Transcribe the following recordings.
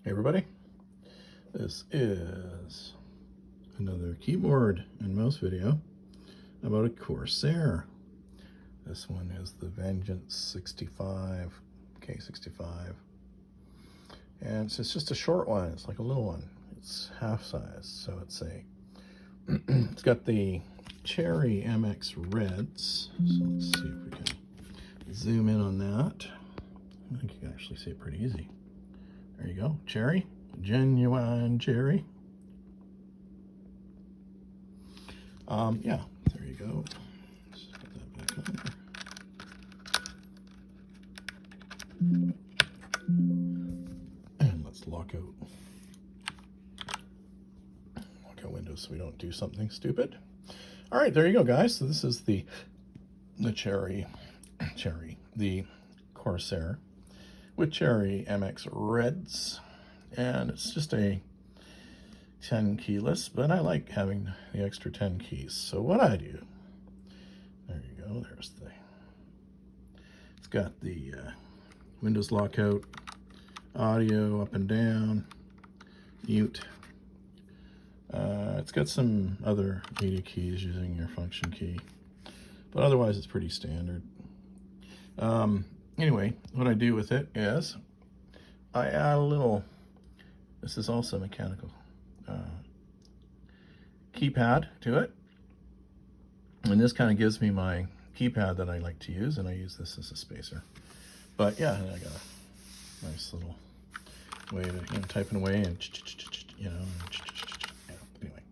Hey everybody, this is another keyboard and mouse video about a Corsair. This one is the Vengeance 65 K65, and it's just a short one. It's like a little one. It's half size, so it's got the Cherry MX Reds. So let's see if we can zoom in on that. I think you can actually see it pretty easy. There you go, cherry, genuine cherry. Yeah, there you go. Just put that back on there. And let's lock out windows so we don't do something stupid. All right, there you go, guys. So this is the Corsair with Cherry MX Reds, and it's just a 10 key list, but I like having the extra 10 keys. So what I do, there you go, it's got the Windows lockout, audio up and down, mute. It's got some other media keys using your function key, but otherwise it's pretty standard. Anyway, what I do with it is I add a little, this is also mechanical, keypad to it. And this kind of gives me my keypad that I like to use, and I use this as a spacer. But yeah, I got a nice little way to typing away and anyway.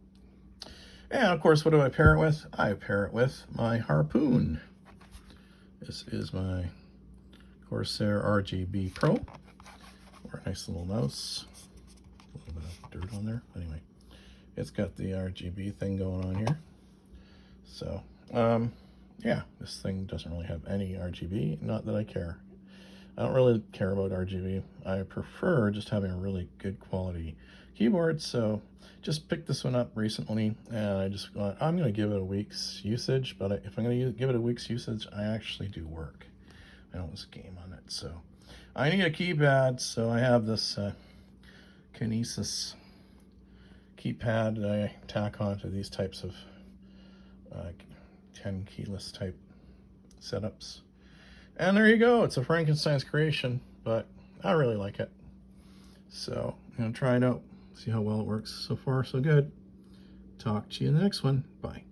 And of course, what do I pair it with? I pair it with my harpoon. This is my Corsair RGB Pro, or a nice little mouse. A little bit of dirt on there. Anyway, it's got the RGB thing going on here. So, yeah, this thing doesn't really have any RGB. Not that I care. I don't really care about RGB. I prefer just having a really good quality keyboard. So, just picked this one up recently, and I just thought I'm going to give it a week's usage. But if I'm going to give it a week's usage, I actually do work. I don't lose a game on it. So I need a keypad, so I have this Kinesis keypad that I tack onto these types of 10 keyless type setups. And there you go. It's a Frankenstein's creation, but I really like it. So I'm going to try it out, see how well it works. So far, so good. Talk to you in the next one. Bye.